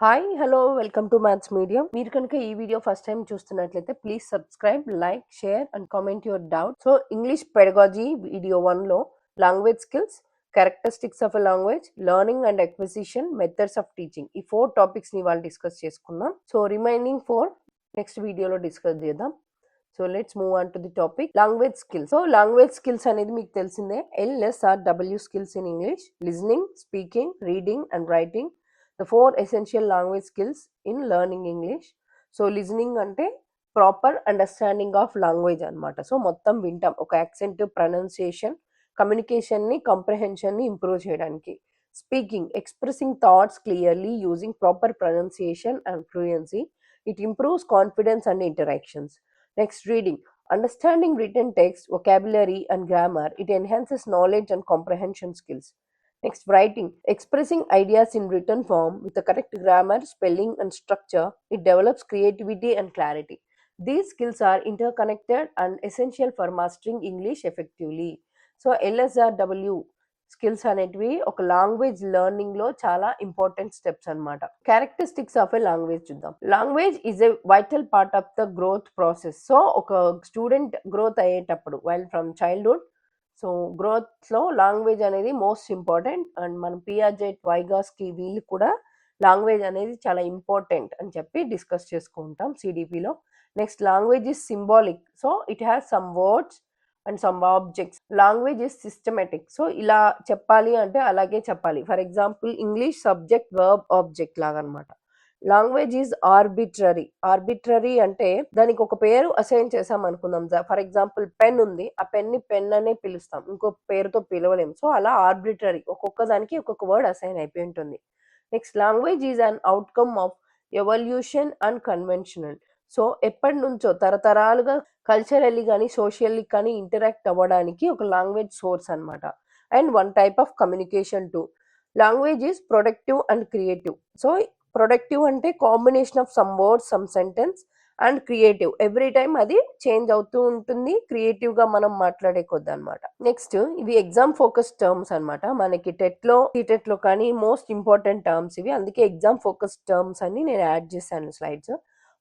Hi hello welcome to maths medium. మీరు కనుక ఈ వీడియో ఫస్ట్ టైం చూస్తున్నట్లయితే please subscribe, like, share and comment your doubt. So English pedagogy video 1లో language skills, characteristics of a language, learning and acquisition, methods of teaching, ఈ 4 topics ని వాళ్ళు discuss చేసుకుందాం. So remaining 4 next వీడియోలో discuss చేద్దాం. So let's move on to the topic language skills. So language skills అనేది మీకు తెలిసిందే. LSRW skills in English: listening, speaking, reading and writing. The 4 essential language skills in learning English. So listening అంటే proper understanding of language అనమాట. So మొత్తం వింటాం, ఒక accent, pronunciation, కమ్యూనికేషన్ని, కంప్రహెన్షన్ని improve చేయడానికి. Speaking, expressing thoughts clearly using proper pronunciation and fluency. It improves confidence and interactions. Next reading, understanding written text, vocabulary and grammar. It enhances knowledge and comprehension skills. Next, writing, expressing ideas in written form with the correct grammar, spelling and structure. It develops creativity and clarity. These skills are interconnected and essential for mastering English effectively. So LSRW skills అనేటివి ఒక language learning లో చాలా important steps అన్నమాట. Characteristics of a language చూద్దాం. Language is a vital part of the growth process. So ఒక student growth అయ్యేటప్పుడు while from childhood, so గ్రోత్లో language అనేది మోస్ట్ ఇంపార్టెంట్. అండ్ మన పియాజెట్, వైగాస్కి వీళ్ళు కూడా లాంగ్వేజ్ అనేది చాలా ఇంపార్టెంట్ అని చెప్పి డిస్కస్ చేసుకుంటాం సిడిపిలో. Next, language is symbolic. So it has some words and some objects. Language is systematic. So ఇలా చెప్పాలి అంటే అలాగే చెప్పాలి. For example English subject, verb, object లాగా అనమాట. Language is arbitrary. ఆర్బిట్రరీ అంటే దానికి ఒక పేరు అసైన్ చేసాం అనుకుందాం. ఫర్ ఎగ్జాంపుల్ పెన్ ఉంది, ఆ పెన్ని పెన్ అనే పిలుస్తాం, ఇంకో పేరుతో పిలవలేం. సో అలా ఆర్బిట్రరీ, ఒక్కొక్క దానికి ఒక్కొక్క వర్డ్ అసైన్ అయిపోయి ఉంటుంది. Next, language is an outcome of evolution and conventional. So ఎప్పటి నుంచో తరతరాలుగా కల్చరల్లీ కానీ సోషల్లీ కానీ ఇంటరాక్ట్ అవ్వడానికి ఒక లాంగ్వేజ్ సోర్స్ అనమాట. And one type of communication too. Language is productive and creative. So productive అంటే combination of some words, some sentence, and creative. Every time అది చేంజ్ అవుతూ ఉంటుంది, క్రియేటివ్ గా మనం మాట్లాడే కొద్ది అనమాట. నెక్స్ట్, ఇవి ఎగ్జామ్ ఫోకస్ టర్మ్స్ అనమాట. మనకి టెట్ లో కానీ మోస్ట్ ఇంపార్టెంట్ టర్మ్స్ ఇవి, అందుకే ఎగ్జామ్ ఫోకస్ టర్మ్స్ అని నేను యాడ్ చేశాను slides.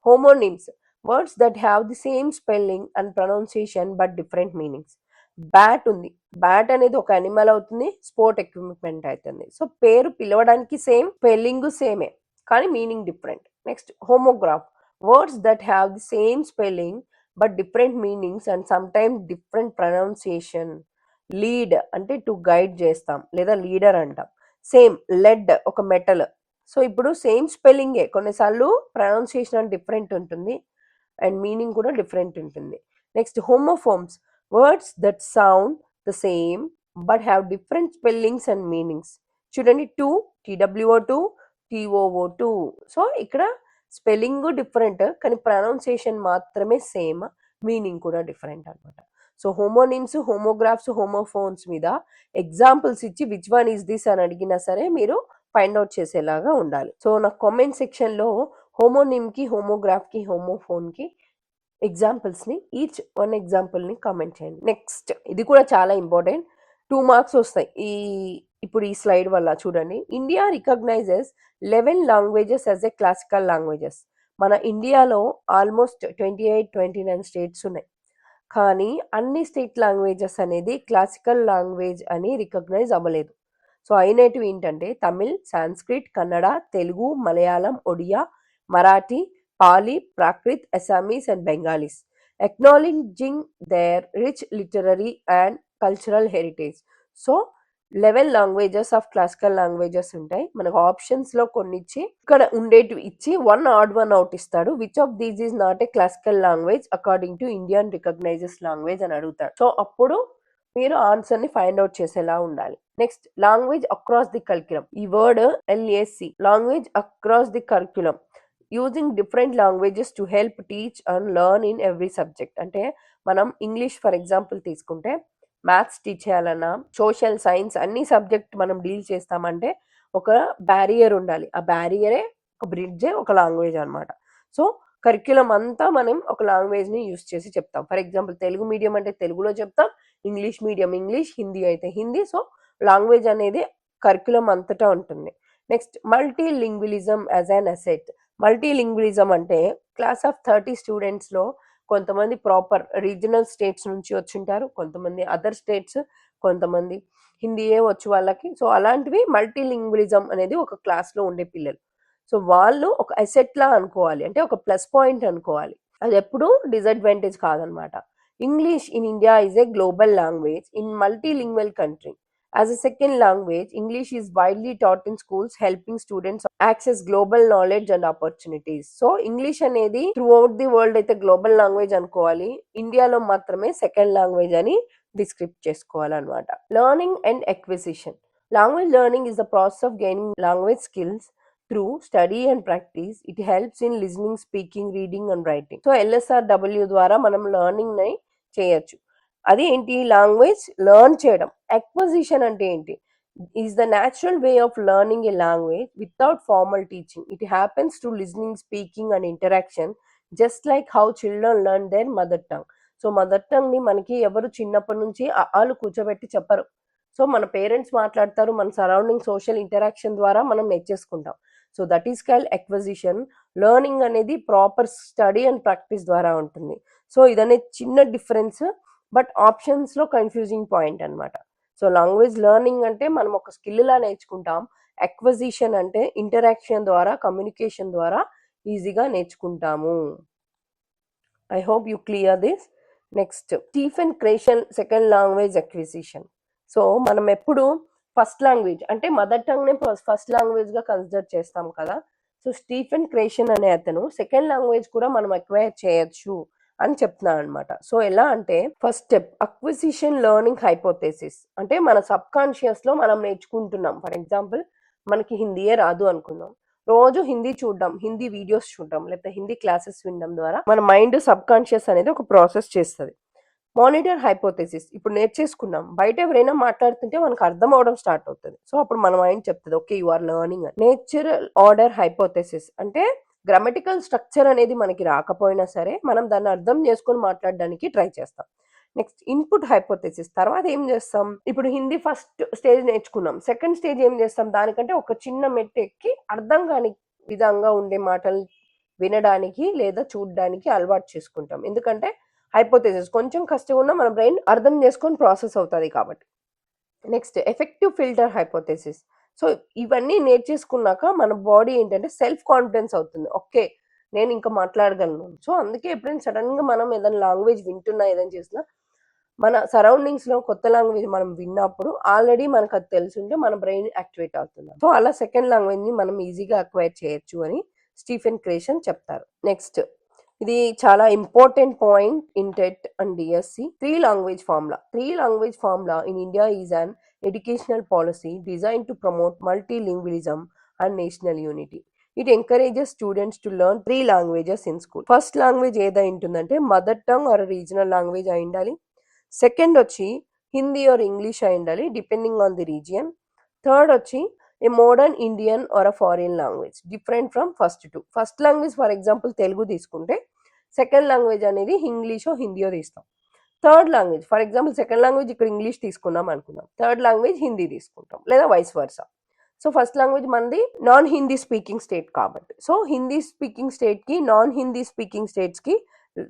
Homonyms, words that have the same spelling and pronunciation but different meanings. Bat ఉంది, బ్యాట్ అనేది ఒక అనిమల్ అవుతుంది, స్పోర్ట్ ఎక్విప్మెంట్ అవుతుంది. సో పేరు పిలవడానికి సేమ్, స్పెల్లింగ్ సేమే కానీ meaning different. Next, homograph, words that have the same spelling but different meanings and some times different pronunciation. Lead అంటే టు గైడ్ చేస్తాం లేదా లీడర్ అంటాం. సేమ్, లెడ్ ఒక మెటల్. సో ఇప్పుడు సేమ్ స్పెల్లింగే, కొన్నిసార్లు ప్రొనౌన్సియేషన్ డిఫరెంట్ ఉంటుంది అండ్ మీనింగ్ కూడా డిఫరెంట్ ఉంటుంది. Next, homophones, words that sound the same but have different spellings and meanings. చూడండి, టూ, TWO2, TOO2. సో ఇక్కడ స్పెల్లింగ్ డిఫరెంట్ కానీ ప్రొనౌన్సియేషన్ మాత్రమే సేమ్, మీనింగ్ కూడా డిఫరెంట్ అనమాట. సో హోమోనిమ్స్, హోమోగ్రాఫ్స్, హోమోఫోన్స్ మీద ఎగ్జాంపుల్స్ ఇచ్చి విచ్ వన్ ఈస్ దిస్ అని అడిగినా సరే మీరు ఫైండ్ అవుట్ చేసేలాగా ఉండాలి. సో నా కామెంట్ సెక్షన్లో హోమోనిమ్కి, హోమోగ్రాఫ్కి, హోమోఫోన్కి ఎగ్జాంపుల్స్ని, ఈచ్ వన్ ఎగ్జాంపుల్ని కామెంట్ చేయండి. నెక్స్ట్, ఇది కూడా చాలా ఇంపార్టెంట్, 2 మార్క్స్ వస్తాయి ఇప్పుడు ఈ స్లైడ్ వల్ల. చూడండి, India recognizes 11 languages as a classical languages. మన ఇండియాలో ఆల్మోస్ట్ 29 స్టేట్స్ ఉన్నాయి, కానీ అన్ని స్టేట్ లాంగ్వేజెస్ అనేది క్లాసికల్ లాంగ్వేజ్ అని రికగ్నైజ్ అవ్వలేదు. సో అయినటివి ఏంటంటే Tamil, Sanskrit, Kannada, Telugu, Malayalam, Odia, Marathi, Pali, Prakrit, Assamese and Bengalis. Acknowledging their rich literary and cultural heritage. So 11 languages of classical languages ఉంటాయి. మనకు ఆప్షన్స్ లో కొన్ని ఇచ్చి ఇక్కడ ఉండేటివి ఇచ్చి 1 ఆడ్ 1 అవుట్ ఇస్తాడు. Which of these is not a classical language according to Indian recognizes language అని అడుగుతాడు. సో అప్పుడు మీరు ఆన్సర్ ని ఫైండ్ అవుట్ చేసేలా ఉండాలి. Next, language across the curriculum. ఈ word LAC, language across the curriculum, using different languages to help teach and learn in every subject. అంటే మనం ఇంగ్లీష్ ఫర్ ఎగ్జాంపుల్ తీసుకుంటే మ్యాథ్స్ టీచ్ చేయాలన్నా, సోషల్ సైన్స్ అన్ని subject మనం deal చేస్తామంటే ఒక barrier ఉండాలి. ఆ బ్యారియరే, ఒక బ్రిడ్జే ఒక లాంగ్వేజ్ అనమాట. సో కరిక్యులం అంతా మనం ఒక లాంగ్వేజ్ని యూస్ చేసి చెప్తాం. ఫర్ ఎగ్జాంపుల్ తెలుగు మీడియం అంటే తెలుగులో చెప్తాం, ఇంగ్లీష్ మీడియం ఇంగ్లీష్, హిందీ అయితే హిందీ. సో లాంగ్వేజ్ అనేది కరిక్యులం అంతటా ఉంటుంది. Next multilingualism as an asset. Multilingualism అంటే క్లాస్ ఆఫ్ 30 స్టూడెంట్స్లో కొంతమంది ప్రాపర్ రీజనల్ స్టేట్స్ నుంచి వచ్చింటారు, కొంతమంది అదర్ స్టేట్స్, కొంతమంది హిందీయే వచ్చు వాళ్ళకి. సో అలాంటివి మల్టీలింగ్విలిజం అనేది ఒక క్లాస్లో ఉండే పిల్లలు. సో వాళ్ళు ఒక అసెట్లా అనుకోవాలి, అంటే ఒక ప్లస్ పాయింట్ అనుకోవాలి, అది ఎప్పుడూ డిసడ్వాంటేజ్ కాదనమాట. English in India is a global language in multilingual country. As a second language, English is widely taught in schools, helping students access global knowledge and opportunities. So, English అనేది throughout the world అయితే global language అనుకోవాలి, ఇండియాలో మాత్రమే second language అని డిస్క్రిప్ట్ చేసుకోవాలన్నమాట. Learning and acquisition. Language learning is the process of gaining language skills through study and practice. It helps in listening, speaking, reading and writing. So LSRW ద్వారా మనం learning ని చేయొచ్చు. అది ఏంటి? లాంగ్వేజ్ లెర్న్ చేయడం. Acquisition అంటే ఏంటి? Is the natural way of learning A language without formal teaching. It happens to listening, speaking and interaction, just like how children learn there mother tongue. So mother tongue ని మనకి ఎవరు చిన్నప్పటి నుంచి వాళ్ళు కూర్చోబెట్టి చెప్పరు. సో మన పేరెంట్స్ మాట్లాడతారు, మన సరౌండింగ్ సోషల్ ఇంటరాక్షన్ ద్వారా మనం నేర్చేసుకుంటాం. So that is called acquisition. Learning అనేది ప్రాపర్ స్టడీ అండ్ ప్రాక్టీస్ ద్వారా ఉంటుంది. సో ఇదనే చిన్న డిఫరెన్స్, బట్ ఆప్షన్స్లో కన్ఫ్యూజింగ్ పాయింట్ అనమాట. సో లాంగ్వేజ్ లెర్నింగ్ అంటే మనం ఒక స్కిల్లా నేర్చుకుంటాం, ఎక్విజిషన్ అంటే ఇంటరాక్షన్ ద్వారా, కమ్యూనికేషన్ ద్వారా ఈజీగా నేర్చుకుంటాము. I hope you clear this. Next, Stephen creation second language acquisition. So మనం ఎప్పుడు ఫస్ట్ లాంగ్వేజ్ అంటే మదర్ టంగ్నే ఫస్ట్ లాంగ్వేజ్గా కన్సిడర్ చేస్తాం కదా. సో స్టీఫెన్ క్రేషన్ అనే అతను సెకండ్ లాంగ్వేజ్ కూడా మనం ఎక్వైర్ చేయొచ్చు అని చెప్తున్నాను అనమాట. సో ఎలా అంటే, first step acquisition learning hypothesis. అంటే మన సబ్ కాన్షియస్లో మనం నేర్చుకుంటున్నాం. ఫర్ ఎగ్జాంపుల్, మనకి హిందీయే రాదు అనుకుందాం, రోజు హిందీ చూడడం, హిందీ వీడియోస్ చూడడం, లేకపోతే హిందీ క్లాసెస్ వినడం ద్వారా మన మైండ్ సబ్ కాన్షియస్ అనేది ఒక ప్రాసెస్ చేస్తుంది. Monitor hypothesis. ఇప్పుడు నేర్చేసుకున్నాం, బయట ఎవరైనా మాట్లాడుతుంటే మనకు అర్థం అవడం స్టార్ట్ అవుతుంది. సో అప్పుడు మన మైండ్ చెప్తుంది, ఓకే యు ఆర్ లెర్నింగ్ అని. నేచురల్ ఆర్డర్ హైపోథెసిస్ అంటే గ్రామటికల్ స్ట్రక్చర్ అనేది మనకి రాకపోయినా సరే మనం దాన్ని అర్థం చేసుకొని మాట్లాడడానికి ట్రై చేస్తాం. Next, input hypothesis. తర్వాత ఏం చేస్తాం? ఇప్పుడు హిందీ ఫస్ట్ స్టేజ్ నేర్చుకున్నాం, సెకండ్ స్టేజ్ ఏం చేస్తాం? దానికంటే ఒక చిన్న మెట్టు ఎక్కి అర్థం కాని విధంగా ఉండే మాటలు వినడానికి లేదా చూడడానికి అలవాటు చేసుకుంటాం. ఎందుకంటే హైపోథెసిస్ కొంచెం కష్టంగా ఉన్నా మన బ్రెయిన్ అర్థం చేసుకొని ప్రాసెస్ అవుతుంది కాబట్టి. Next, effective filter hypothesis. So ఇవన్నీ నేర్చేసుకున్నాక మన బాడీ ఏంటంటే సెల్ఫ్ కాన్ఫిడెన్స్ అవుతుంది, ఓకే నేను ఇంకా మాట్లాడగలను. సో అందుకే ఎప్పుడైనా సడన్గా మనం ఏదైనా లాంగ్వేజ్ వింటున్నా, ఏదైనా చేసినా, మన సరౌండింగ్స్లో కొత్త లాంగ్వేజ్ మనం విన్నప్పుడు ఆల్రెడీ మనకు అది తెలుసుంటే మన బ్రెయిన్ యాక్టివేట్ అవుతుంది. సో అలా సెకండ్ లాంగ్వేజ్ని మనం ఈజీగా అక్వైర్ చేయొచ్చు అని స్టీఫెన్ క్రేషన్ చెప్తారు. నెక్స్ట్, ఇది చాలా important point in TET and DSC. 3 language formula. 3 language formula in India is an educational policy designed to promote multilingualism and national unity. It encourages students to learn 3 languages in school. First language ఏదై ఉంటుందంటే mother tongue or regional language అయి ఉండాలి. Second వచ్చి Hindi or English అయి ఉండాలి, depending on the region. Third వచ్చి a modern Indian or a foreign language, different from first two. First language for example Telugu తీసుకుంటే, second language అనేది ఇంగ్లీషో హిందీయో తీస్తాం. Third language for example second language ఇక్కడ ఇంగ్లీష్ తీసుకున్నాం అనుకుందాం, థర్డ్ లాంగ్వేజ్ హిందీ తీసుకుంటాం, లేదా vice versa. So first language మనది నాన్ హిందీ స్పీకింగ్ స్టేట్ కాబట్టి, సో హిందీ స్పీకింగ్ స్టేట్కి నాన్ హిందీ స్పీకింగ్ స్టేట్స్కి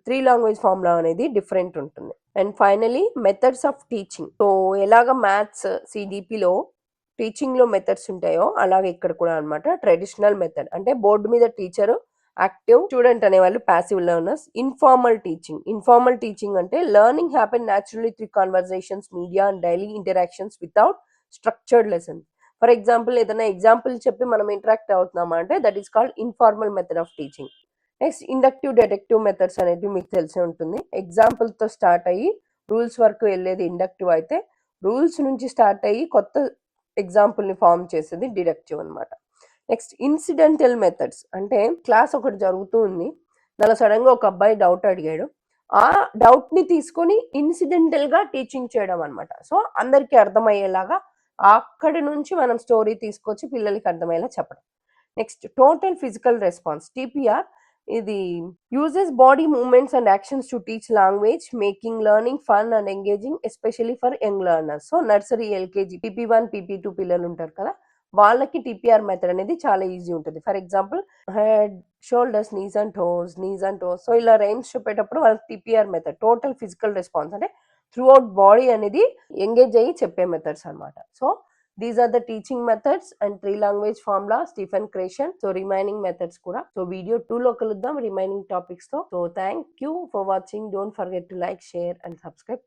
3 language ఫార్ములా అనేది డిఫరెంట్ ఉంటుంది. And finally, methods of teaching. So ఎలాగ మ్యాథ్స్ సిడిపిలో టీచింగ్లో మెథడ్స్ ఉంటాయో అలాగే ఇక్కడ కూడా అనమాట. ట్రెడిషనల్ మెథడ్ అంటే బోర్డు మీద టీచరు, యాక్టివ్ స్టూడెంట్ అనేవాళ్ళు passive learners. Informal teaching. Informal teaching అంటే learning happen naturally through conversations, media and daily interactions without structured lessons. For example ఏదైనా ఎగ్జాంపుల్ చెప్పి మనం ఇంటరాక్ట్ అవుతున్నామా అంటే that is called informal method of teaching. Next, inductive deductive methods అనేది మీకు తెలిసి ఉంటుంది. ఎగ్జాంపుల్తో స్టార్ట్ అయ్యి రూల్స్ వరకు వెళ్ళేది ఇండక్టివ్ అయితే, రూల్స్ నుంచి స్టార్ట్ అయ్యి కొత్త ఎగ్జాంపుల్ని ఫామ్ చేసేది డిడక్టివ్ అనమాట. నెక్స్ట్, ఇన్సిడెంటల్ మెథడ్స్ అంటే క్లాస్ ఒకటి జరుగుతూ ఉంది, దానిలో సడన్గా ఒక అబ్బాయి డౌట్ అడిగాడు, ఆ డౌట్ని తీసుకొని ఇన్సిడెంటల్గా టీచింగ్ చేయడం అనమాట. సో అందరికీ అర్థమయ్యేలాగా అక్కడి నుంచి మనం స్టోరీ తీసుకొచ్చి పిల్లలకి అర్థమయ్యేలా చెప్పడం. Next, total physical response, TPR. ఇది uses body movements and actions to teach language, making learning fun and engaging, especially for young learners. So nursery, LKG, PP1 PP2 పిల్లలు ఉంటారు కదా, వాళ్ళకి టీపీఆర్ మెథడ్ అనేది చాలా ఈజీ ఉంటుంది. For example head, shoulders, knees and toes. So ఇలా rhymes చెప్పేటప్పుడు వాళ్ళకి TPR method, total physical response, అంటే త్రూ అవుట్ బాడీ అనేది ఎంగేజ్ అయ్యి చెప్పే మెథడ్స్ అన్నమాట. So these are the teaching methods and 3 language formula Stephen Krashen. So remaining methods కూడా so video 2 లో కలుద్దాం రిమైనింగ్ టాపిక్స్ తో. So thank you for watching. Don't forget to like, share and subscribe.